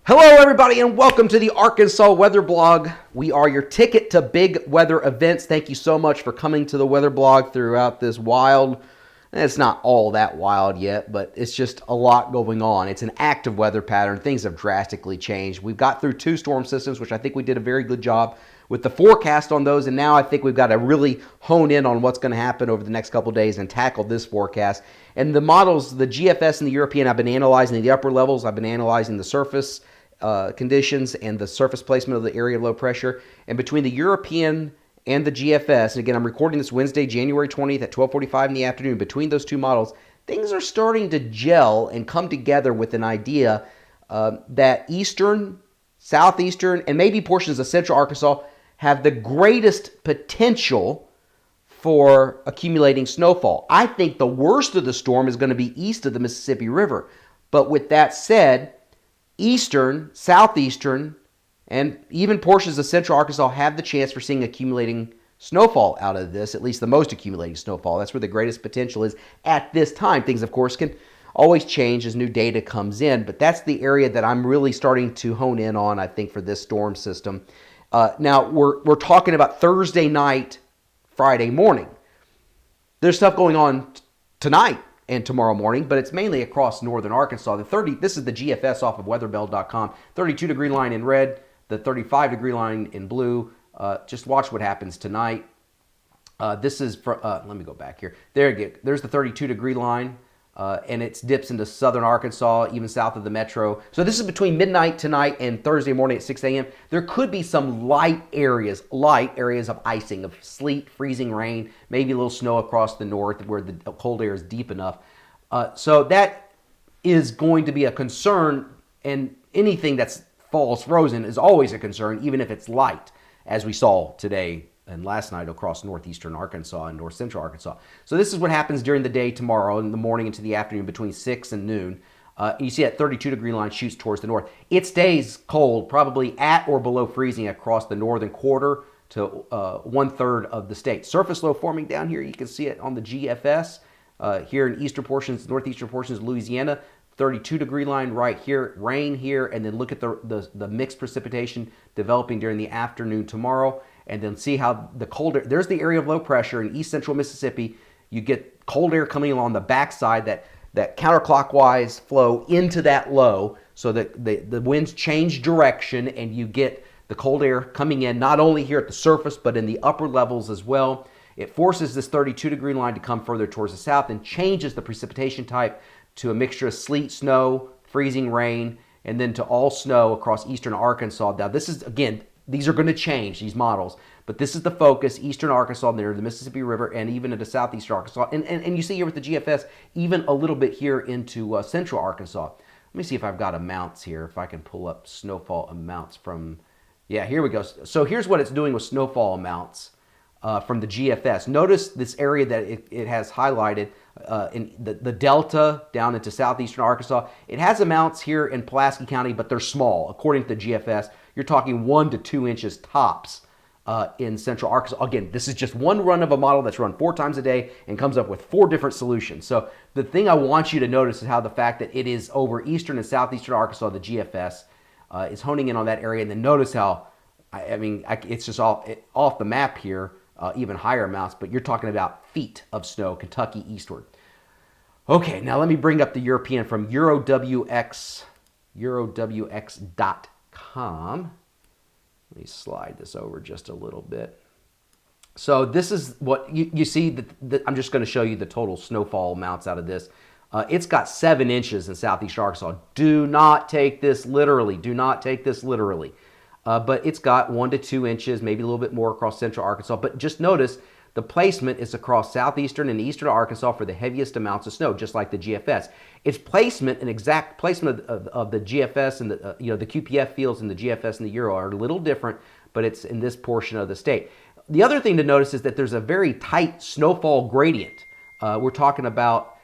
Hello, everybody, and welcome to the Arkansas Weather Blog. We are your ticket to big weather events. Thank you so much for coming to the Weather Blog throughout this wild. It's not all that wild yet, but it's just a lot going on. It's an active weather pattern. Things have drastically changed. We've got through two storm systems, which I think we did a very good job with the forecast on those, and now I think we've got to really hone in on what's going to happen over the next couple of days and tackle this forecast. And the models, the GFS and the European, I've been analyzing the upper levels. I've been analyzing the surface conditions and the surface placement of the area of low pressure. And between the European and the GFS, and again, I'm recording this Wednesday, January 20th at 12:45 in the afternoon, between those two models, things are starting to gel and come together with an idea that eastern, southeastern, and maybe portions of central Arkansas have the greatest potential for accumulating snowfall. I think the worst of the storm is going to be east of the Mississippi River. But with that said, eastern, southeastern, and even portions of central Arkansas have the chance for seeing accumulating snowfall out of this, at least the most accumulating snowfall. That's where the greatest potential is at this time. Things, of course, can always change as new data comes in, but that's the area that I'm really starting to hone in on, I think, for this storm system. Now, we're talking about Thursday night, Friday morning. There's stuff going on tonight and tomorrow morning, but it's mainly across northern Arkansas. This is the GFS off of weatherbell.com. 32-degree line in red, the 35-degree line in blue. Just watch what happens tonight. This is for, let me go back here. There's the 32-degree line, and it dips into southern Arkansas, even south of the metro. So this is between midnight tonight and Thursday morning at 6 a.m. There could be some light areas of icing, of sleet, freezing rain, maybe a little snow across the north where the cold air is deep enough. So that is going to be a concern, and anything that falls frozen is always a concern, even if it's light, as we saw today and last night across northeastern Arkansas and north central Arkansas. So this is what happens during the day tomorrow, in the morning into the afternoon between 6 and noon. You see that 32-degree line shoots towards the north. It stays cold, probably at or below freezing across the northern quarter to one-third of the state. Surface low forming down here. You can see it on the GFS here in eastern portions, northeastern portions of Louisiana. 32-degree line right here, rain here, and then look at the mixed precipitation developing during the afternoon tomorrow. And then see how the cold air, there's the area of low pressure in east central Mississippi. You get cold air coming along the backside that counterclockwise flow into that low, so that the winds change direction and you get the cold air coming in not only here at the surface but in the upper levels as well. It forces this 32-degree line to come further towards the south and changes the precipitation type to a mixture of sleet, snow, freezing rain, and then to all snow across eastern Arkansas. Now this is, again, these are going to change, these models, but this is the focus, eastern Arkansas near the Mississippi River and even into southeastern Arkansas. And you see here with the GFS, even a little bit here into central Arkansas. Let me see if I've got amounts here, if I can pull up snowfall amounts from, yeah, here we go. So here's what it's doing with snowfall amounts from the GFS. Notice this area that it has highlighted in the delta down into southeastern Arkansas. It has amounts here in Pulaski County, but they're small. According to the GFS, you're talking 1 to 2 inches tops in central Arkansas. Again, this is just one run of a model that's run 4 times a day and comes up with 4 different solutions. So the thing I want you to notice is how the fact that it is over eastern and southeastern Arkansas, the GFS, is honing in on that area. And then notice how, it's just off the map here, even higher amounts, but you're talking about feet of snow, Kentucky eastward. Okay, now let me bring up the European from eurowx.com. Let me slide this over just a little bit. So this is what you see. I'm just going to show you the total snowfall amounts out of this. It's got 7 inches in southeastern Arkansas. Do not take this literally. Do not take this literally. But it's got 1 to 2 inches, maybe a little bit more across central Arkansas. But just notice the placement is across southeastern and eastern Arkansas for the heaviest amounts of snow, just like the GFS. Its placement, an exact placement of the GFS and the QPF fields in the GFS and the Euro are a little different, but it's in this portion of the state. The other thing to notice is that there's a very tight snowfall gradient. We're talking about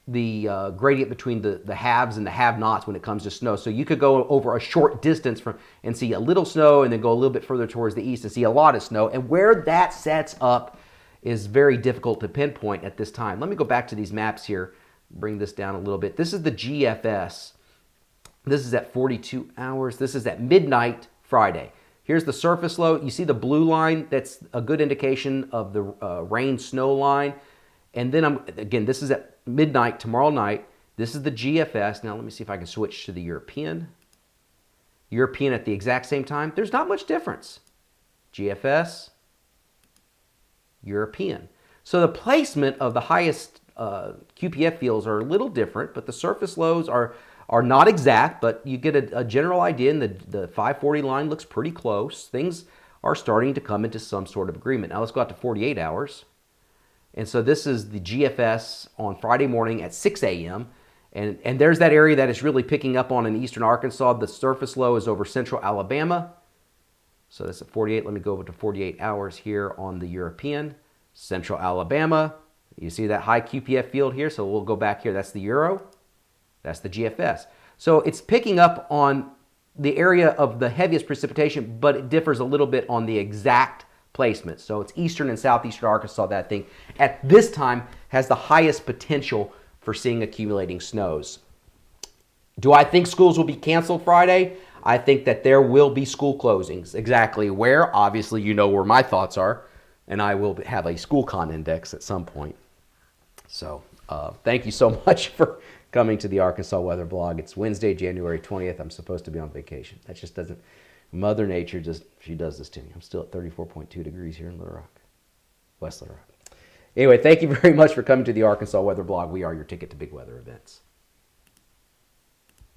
the gradient between the haves and the have-nots when it comes to snow. So you could go over a short distance and see a little snow and then go a little bit further towards the east and see a lot of snow. And where that sets up is very difficult to pinpoint at this time. Let me go back to these maps here, bring this down a little bit. This is the GFS. This is at 42 hours. This is at midnight Friday. Here's the surface low. You see the blue line? That's a good indication of the rain snow line. And then again, this is at midnight tomorrow night. This is the GFS. Now let me see if I can switch to the European. European at the exact same time. There's not much difference. GFS, European. So the placement of the highest QPF fields are a little different, but the surface lows are not exact, but you get a general idea, and the 540 line looks pretty close. Things are starting to come into some sort of agreement. Now let's go out to 48 hours. And so this is the GFS on Friday morning at 6 a.m. And there's that area that is really picking up on in eastern Arkansas. The surface low is over central Alabama. So that's at 48. Let me go over to 48 hours here on the European. Central Alabama. You see that high QPF field here? So we'll go back here. That's the Euro. That's the GFS. So it's picking up on the area of the heaviest precipitation, but it differs a little bit on the exact placement. So it's eastern and southeastern Arkansas that I think at this time has the highest potential for seeing accumulating snows. Do I think schools will be canceled Friday? I think that there will be school closings. Exactly where? Obviously, you know where my thoughts are, and I will have a school con index at some point. So thank you so much for coming to the Arkansas Weather Blog. It's Wednesday, January 20th. I'm supposed to be on vacation. That just doesn't, Mother Nature she does this to me. I'm still at 34.2 degrees here in Little Rock, West Little Rock. Anyway, thank you very much for coming to the Arkansas Weather Blog. We are your ticket to big weather events.